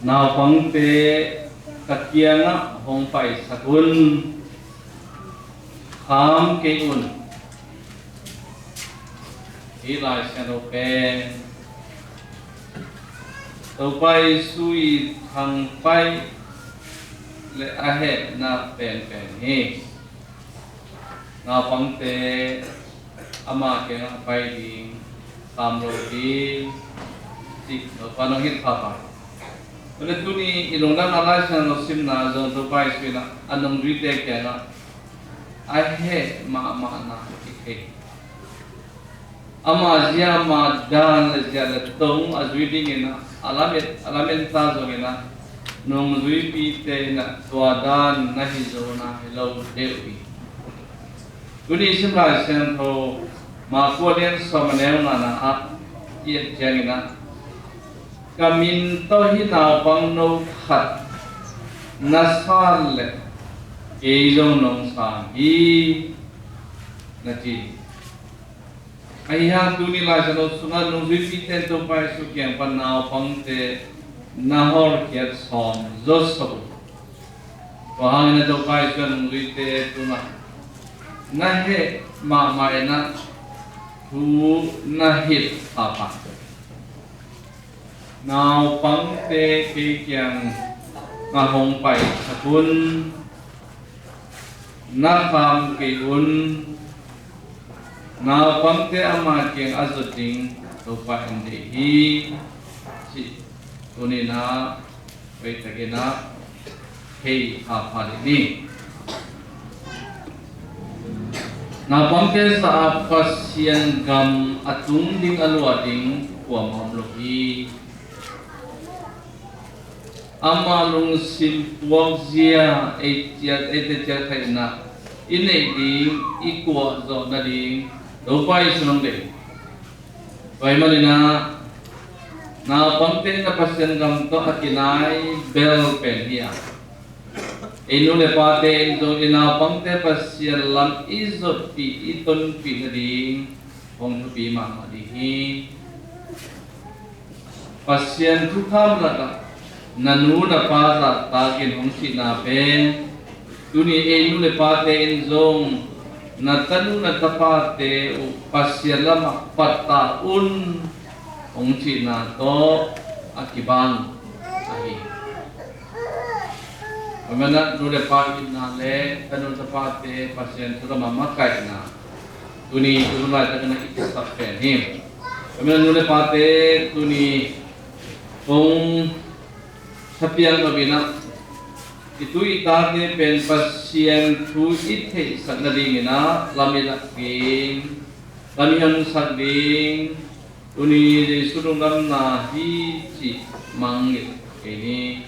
nào phóng tế các kia ngã không phải sát quân khám cây un ý lại xe đồ bè tàu bay suy thằng bay lệ a hệ na bèn he nào phóng tế ama ke bay đi tam rồi đi chỉ ở phần nó hít thở phải nên tu ni ilong dan alai san lo sim na zo to pai sui na anong ri te ke na ai he ma na ke ama zia ma dan le zia le tong azui ding na alamet ta zo na nong zui pi te na tua dan na hi zo na hello dewi tu ni sim la san tho ma ko len so ma ne na a ye jeng na kamin to hi na bang no khat na sal le ke jong nong sa hi na chi ai ha tu ni la jano sunga nong ri pi ten to pai su kyang pan na pang te na hor kiat som zo so wa hang na to pai su nong ri te tu na he ma na tu na hit apa nào phấn tê khi chàng mà hồng phải thật quân na phàm kỳ quân nào phấn tê ama chàng azuting tu phải ande hi si tuni na vậy ta cái na hey apa ini nào phấn tê sa pasien gam atung ding aluading của mom lohi amalung sim puang zia etiat thay na inai ding ikwa zo na ding do pai sunong de pai malina na pamte na pasien gam to akinai bel pen hiya inu le pate zo ina pamte pasien lam izot pi iton pi na ding hong pi ma di pasien tu kham la nanu na pa ta kin hong si na pen tuni enu le pa te in zong na tanu na ta pa te pasya lama patta un hong si na to akiban ahi amana nu le pa in na le tanu ta pa te pasya tu ma makai na tuni tu la ta kana ikisap pen him amana nu le pa te tuni hong sapian mabina itu itarne pen pasien tu ithe sanading na lamila king kamihan sading uni de surungan na hi chi mangit ini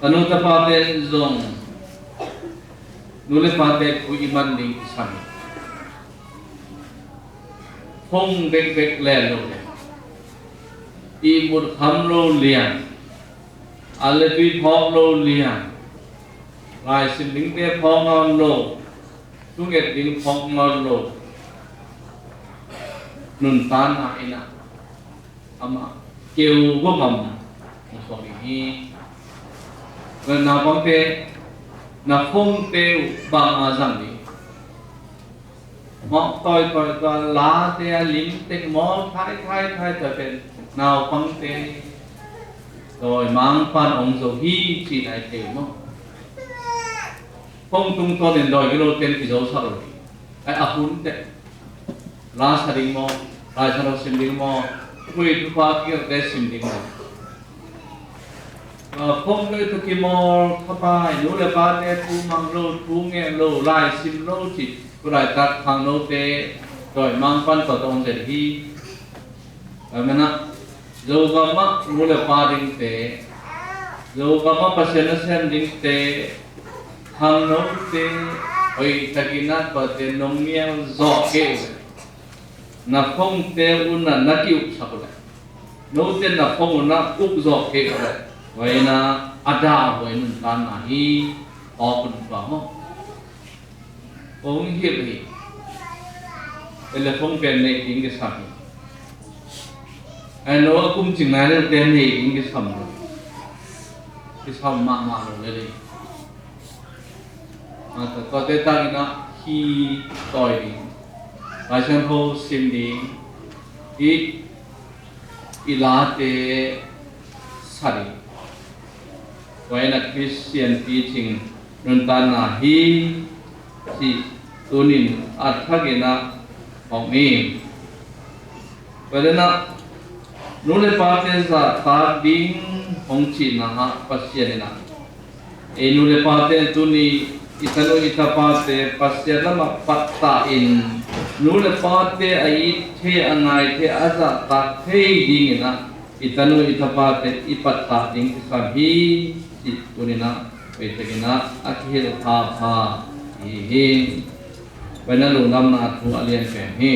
anu tapate zong nule pate ku iman ding san phong bek bek lelo imut hamlo lian alepi phok lo lian lai sim ding te phok ngon lo tunget ding phok ngon lo nun tan a ina ama kêu vô mầm so hi na bang te na phong te bang azam đi mo toi lá te lim te mo thái trở về nào phăng tên rồi mang phan ông dầu hi chỉ lại tiểu mà phong tung to đến đòi cái lô tên thì dấu sao rồi ai áp hun tệ lá sa đình mo lai sa đâu sim đình mo quỳ tu pha kia cái sim đình mo phong cái tu kia mo tháp bài nô lệ ba tê tu mang lô tu nghe lô lai sim lô chỉ tu lại tạt hàng lô tê rồi mang phan tổ tông dệt hi ở bên nào dầu gama mula pading te dầu gama pasien ding te hang no te oi taginat pa te nong miao zo ke na phong te una na kiu sakula no te na phong una up zo ke ka vai na ada vai nun tan na hi o kun pa mo ong hi hi ele phong pen ne ding ke sa ai nó cũng chừng này nó tên thì cái sầm mạ rồi đấy mà có thể tăng nó khi tỏi đi và xem hồ sim đi ilate sari vậy là Christian teaching nên ta na hi si tunin athagena ông em vậy là nô lệ parte za ta ding hong chi na ha pasien na nô lệ parte tuni itano itapate pasien lama patta in nô lệ parte ai the angai the aza ta the ding na itano itapate ipatta ding sa hi si tunina wetegena akhir pha hi bana lungam na thu alien fe hi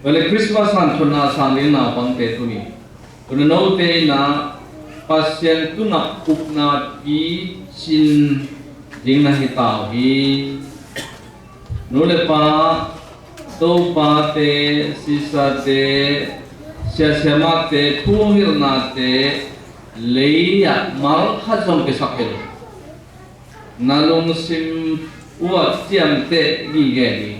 Bale Christmas han thuna sangin na pangte tuni tuno te na pasien tuna upna pi chin ding na hitaw hi nole pa to pa te sisa te sema te thuhil na te leya mal khajong ke sakhel nalung sim wa tiam te gi ge ni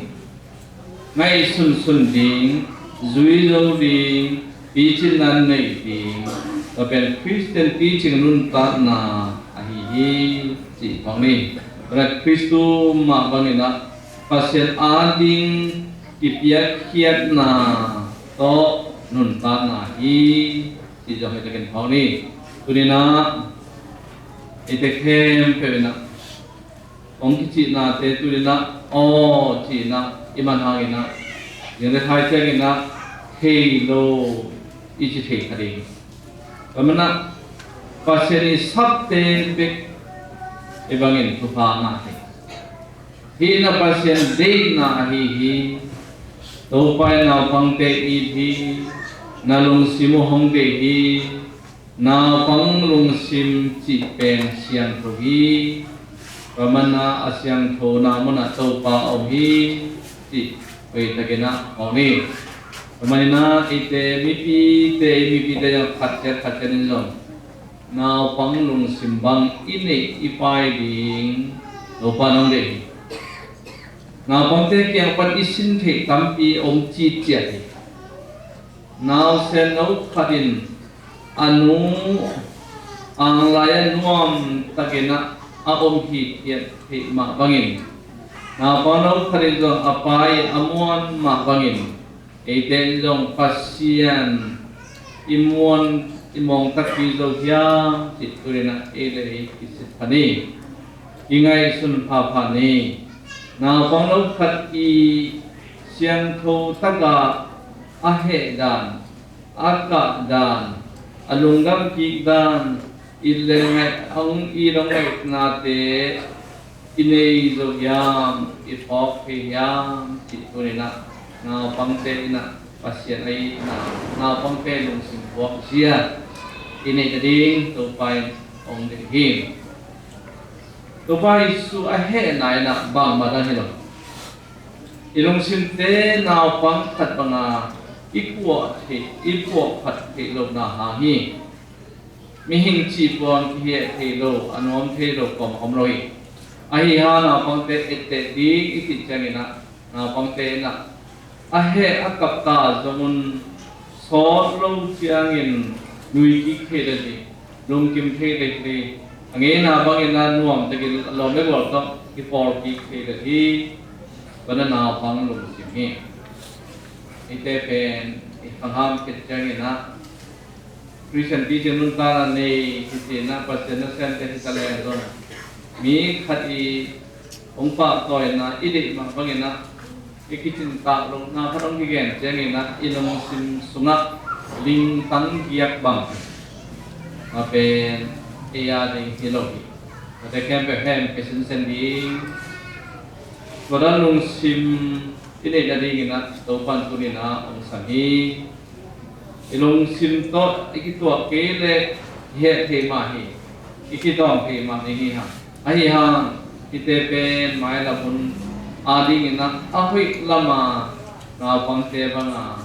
ngay sun ding zui zo ding teaching nan nei ding ta ben Christian teaching nun ta na hi chỉ phang ni ra Christu ma bangina pasien ading kipia khiat na to nun ta na hi chỉ jo he taken phang ni tunina ite khem pe na ong ki chi na te tunina o chi na iman hangina yang le thai chengina hello ichi thei khari kamana paseni sabte be ebangin thupa na the hi na pasien de na hi to pai na pangte i thi na lung simu hong de hi na pang lung sim chi pen siang tho hi kamana asyang tho na mona to pa au hi ti wei tagena oni manina ite mipi te yang khat ni zon na pang lung simbang ine ipai ding lo panong de na pang te kyang pan isin the tampi om chi chia ti now sen no khatin anu ang layan nuam tagena a om hi the ma bangin na panaw kharin zong apai amuan ma bangin eiten zong pasian imuan imong taki zo hia chiturina ele kisit pani ingai sun pha pani na panaw khat i siang tho taga ahe dan aka dan alungam ki dan ilengai ang irangai nate inei zo yam ifok yam chiturina na pangte na pasien ai na pangte lung sim bok sia inei tading to pai ong de him to pai su a he nai na bang ma da hilo ilung sim te na pang khat banga ikwa phat the lo na ha hi mi hing chi pon hi the lo anom the lo kom om roi ahi ha na pangte ette di iki changina na pangte na ahe akapta zamun so lo chiangin nui ki khedali lung kim khedali ange na bangina nuam tagi lo me bol to ki por ki khedali banana pang lung simi ite pen ikham ke changina Christian teaching nun ta ne ki na pasena sen te kale ron mi khati ong pa toy na ide ma bangena ikitin ta long na phanong higen chengena ilong sim sunga ling tang giak bang apen eya de hilohi ate kempe hem kesen sendi wadan lung sim ine dari gina topan tunina ong sami ilong sim to ikitwa kele he thema hi ikitong thema hi ha ahi ha ite pen mai la bun adi ngina ahui lama na pangte banga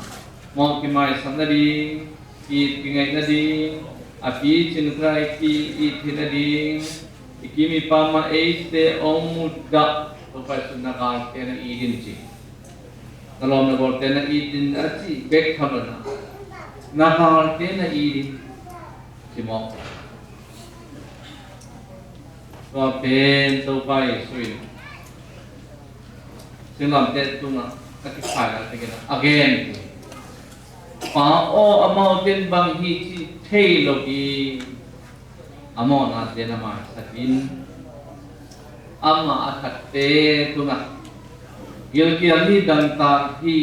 mong ki mai sam na ding ki ngai na ding api chin krai ki I thin na ding ki mi pa ma e te omuda to pa sunna ka te na I din chi nalom na bol te na I din a chi bek tham na ka te na I din chi moก็เป็นตัวไปสุยซึ่งลำเด็ดตัวน่ะก็ที่ผ่านแล้วเป็นไงนะ again ป้าโออามอเป็นบางทีที่เทโลกีอามอน่ะเดนมาสักอินอามาอัดเตตัวน่ะเกี่ยวกับนี้ดังตาที่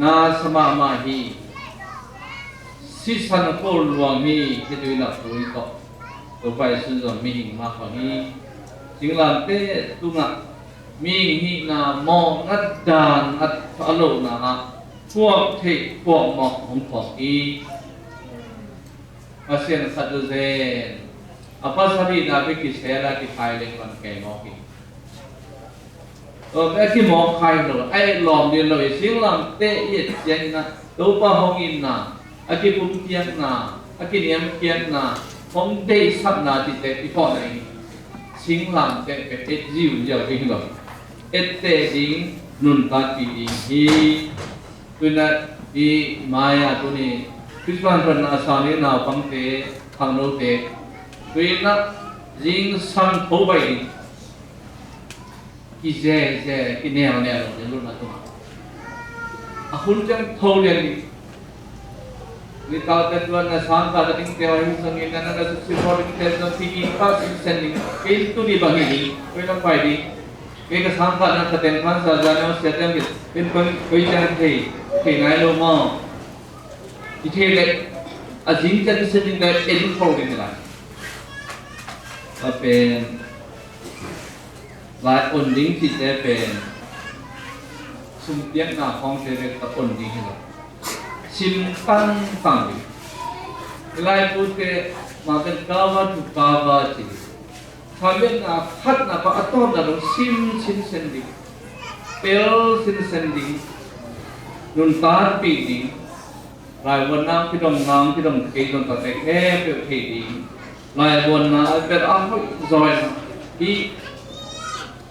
นาสมามาฮีสิสันโคลวงฮีที่ตัวน่ะตัวอีกตัวไปซึ่งจะมีหิงมากกว่านี้จึงหลังเตะตุงะมีหินามองอัดดานอัดอโลนะฮะพวกเทพวกหมอกของของอีอาเซียนสัตว์เซนอาภาษาดีนาเป็นกิจเสนาที่ไทยเล่นวันแก่หมอกอีไอ้ที่หมอกใครหรอไอ้หลอมเดียวเลยสิ่งหลังเตะเย็ดเย็นนะตัวป้าห้องอินนะไอ้ที่ปุ่มเกียนนะไอ้ที่เนียมเกียนนะผมได้สับนาที่เตะที่พ่อไหนสิ่งหลังเตะเป็นเอ็ดจิ๋วเดียวเองหรอเอ็ดเตะดิ้งนุ่นตาปีดิ้งฮีตัวนั้นที่มายาตัวนี้คริสต์มาสเป็นอาสาเนี่ยนาวฟังเตะทางโน้ตเตะตัวนั้นยิงสังโผล่ไปกิเจกิเนียวเนี่ยเราลุ้นมาตัวอาคุณจังโทรเรียนWithout that one, as one father thinks they are using in another supporting test of thinking past sending case to the Bahini, when a fighting, make a sound partner for them, once as I was set them with, when question pay, I no more. It is like a zinc that is sitting there any following the life. A pen like on link is their pen. Some yet now concentrate upon the hill. Simpan pangli. Ilai pute makan kawa tu kawa cili. Kalian na hat na pa aton na lo sim sendi. Pel sendi. Nun tar pidi. Lai wana kidom nam kidom kidom ta tek pel pidi. Lai wana per aku zoy. Hi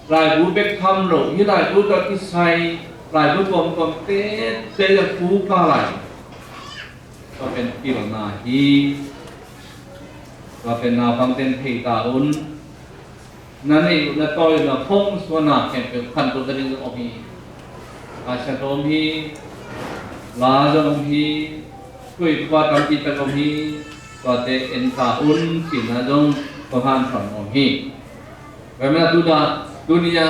lai bu bek tham lo. Hi lai bu ka kisai. Lai bu kom te te fu ka lai. ก็เป็นปีหลังนาฮีก็เป็นนาฟังเต้นเพตาอุนนั่นเองแล้วก็อยู่ในพงสวนาแข่งเป็นขันตัวกระดิ่งอมีอาชาโตมีลาจงมีคุยว่าการจิตเป็นอมีก็เตเอ็นตาอุนสินจงประหารถอนอมีเวลาดุนยา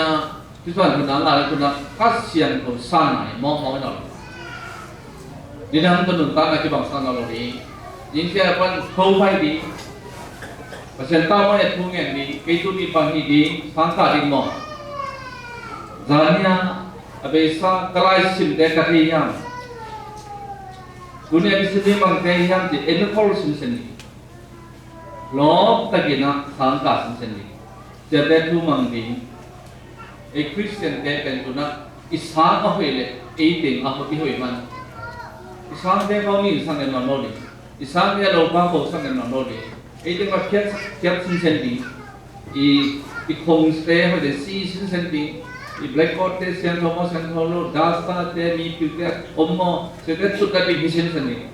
ที่ส่วนคุณนั้นอะไรคุณนั้นกัสเซียนตัวสร้างไหนมองไม่ได้di dalam penuntutan lagi bangsa naluri, ini siapa kau di, pasal tahu ya tungen di, itu di pagi di, sangka di mo, zania, abisa kelai sim dekat yang, dunia bisa di mangkai yang di, enakol sim sendi, lob tagina sangka sim sendi, jadi tu mangdi, Christian dekat tu nak, ishak apa ile, eating apa dihoiman. Isang dia kau ni isang yang non lori, isang dia lupa kau isang yang non lori. Itu kan kiat sinsendi, i homestay ada si sinsendi, i blackboard teh siang homo siang holo, dasta teh mi pilih homo, sedang sudah di sinsendi.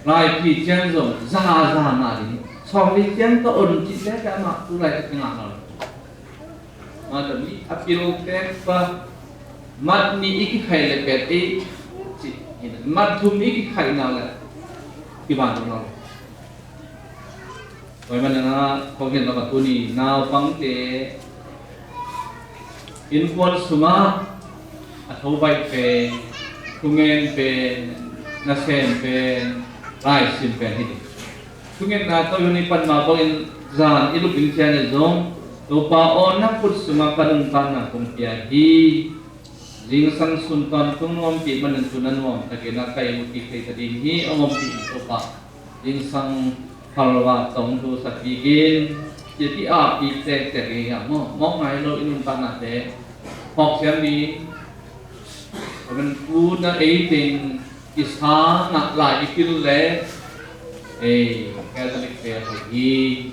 Lai pi jian zong zah nari, soalnya jian tu orang kita kan mak tu lai tengah nol. Macam ni apil teh pa, mat ni ikut kai lepetมัดทุมนี้ใครนาเลยที่บ้านของเราโดยมันนะเขาเห็นเราแบบตัวนี้นาวฟังเตอินฟวนสุมาอัฐวัยเป็นทุงเงินเป็นนักเซนเป็นไร่สินเป็นที่ดีทุงเงินนะตัวอยู่ในปันมาบอกอินจานอิลุบินเชียนจงตัวป้าอนักพุทธสุมากันตั้งนะคงเกียรติjing sang suntan tung ngom pi menentunan ngom takena kai muti kai tadi hi ngom pi opa jing sang halwa tong tu sakigin jadi api tek tek ya mo ngai lo inun tanah te hok siam ni ben pu na 18 isa na la ikil le Catholic pe hi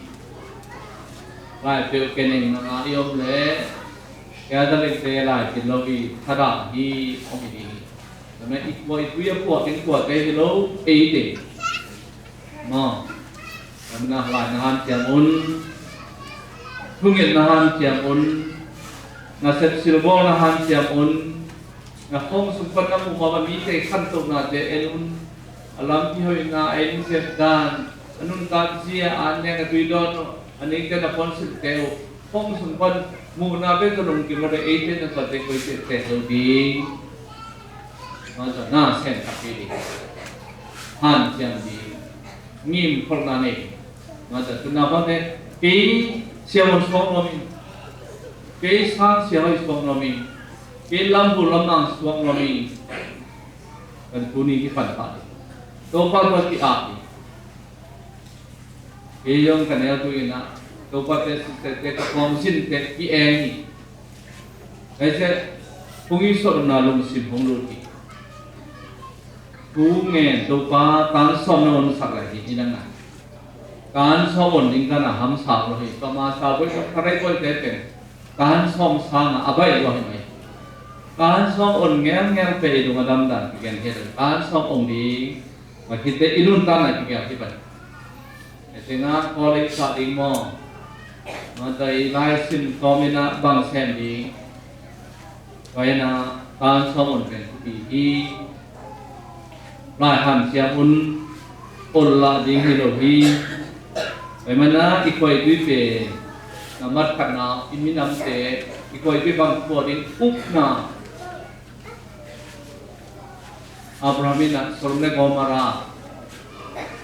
lai pe kening na ayom le Catholic pe lai kin lo bi thara hi omidi na ikwa ikuya po kin po te lo de ma na lai na han tiamun thungin na han tiamun na set silbo na han tiamun na khong sumpat na mumama mi te khantok na te elun alam ki hoi na ain set dan anun ta sia anya na tuidon aning te na konsil teo khong sumpat mu na be to nung ki mo de ate na ka te koi te lo di ma sa na sen ka pi han tiam di ngim khol na ne ma sa tu na ba ne ki sia mon song lo mi ki sang sia hoi song lo mi cái lâm bù lâm năng xuống lo mi cần cú ni cái phần phải đâu phải là cái áp cái giống cái này tôi nói đâu phải cái phong sinh cái em cái sẽ không ý số nào lùng xin không luôn đi cú nghe đâu phải tan xóm nó ổn sạc lại gì năng này tan xóm ổn định cái nào ham sạc rồi thì mà sạc với cái này coi thế tan xóm sang à vậy rồi màyการสององค์แง่แง่ไปดูมาดำดันกิจการการสององค์นี้มาคิดแต่อินุนตันอะไรกิจการที่เป็นแต่งานพอเลยสัตย์มอมาได้ไล่สินคอมินาบางแสนดีไว้นะการสององค์เป็นปีที่ไล่หันเสียอุ่นอุ่นละดิ้งฮิโรฮีไปมันนะอีกคนด้วยเป็นน้ำมัดขัดน้ำอิมิน้ำเตะอีกคนด้วยบางปวดดิ้งอุกน้ำAbrahamina sorne gomara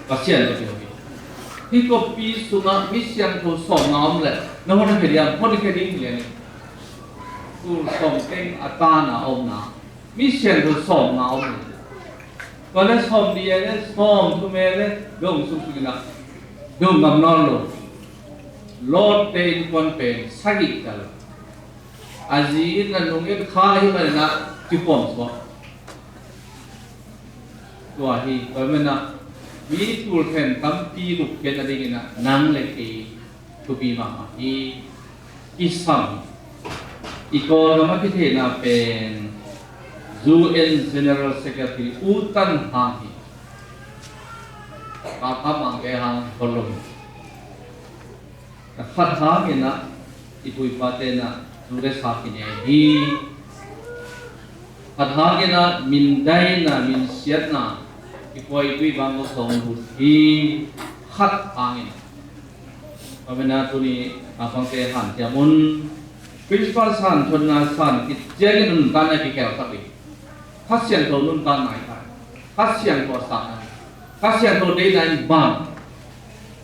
kasian tu dia. Hiko pi sunga misian tu somam le. Namun keriam, pun kering le. Tu som keng atana omna. Misian tu som na om. Kalau som dia le som tu mele dong susukina. Dong gamnon lo. Lord ten kon pen sagit kal. Azir na nungit khai mana cipom so. Tua hi, kalau mana mi tulken tampi rupiah tadi kena nang lagi tubi mama hi isam. Iko nama kita na pen UN General Secretary Utan Hahi. Kata manggehang kolom. Fatha kena ibu ipate na sudah sakinya hi. Fatha kena mindai na minsiat na. Ikoi kui bang song hi khat angin. Pamena tu ni apang ke han jamun principal san chonna san ki jeng nun tan ai kel sabi. Khasian to nun tan nai ta. Khasian to sa. Khasian to dei nai bang.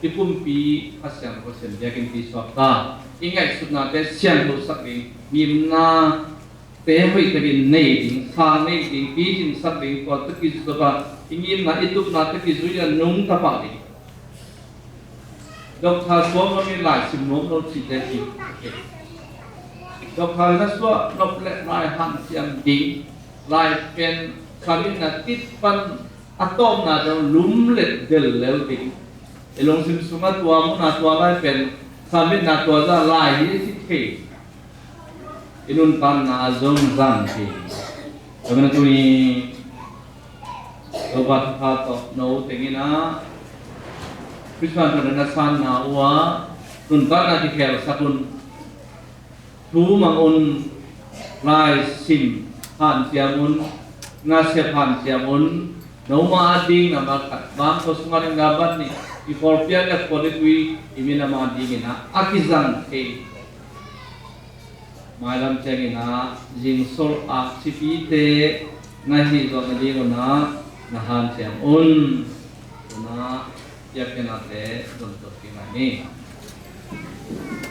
Ipum pi khasian ko sen jakin ti swata. Ingai sutna te sian to sakri mimna te hoi te nei ding sa nei ding pi jin sak ding ko te ki suba ingin na itu na te ki zuya nung ta pa ni dok tha so no mi lai sim no no chi te ki dok tha na so no ple lai han siam ding lai pen kami na tit pan atom na do lum let del lel ding elong sim sunga tua mo na tua lai pen kami na tua za lai hi si ke inun pan na zong zang ki kami na tu ni obat hato no tengina Krisman tu na san na uwa tuntan na dikel sakun tu mangun lai sim han siamun ngasep han siamun no ma ading na makat bang ko sungaring gaban ni ikorpia na kolekwi imina ma adingina akizang ke malam cengina jing sol aksipite ngahi zo ngadingona nahan siam un na yakinate untuk kimani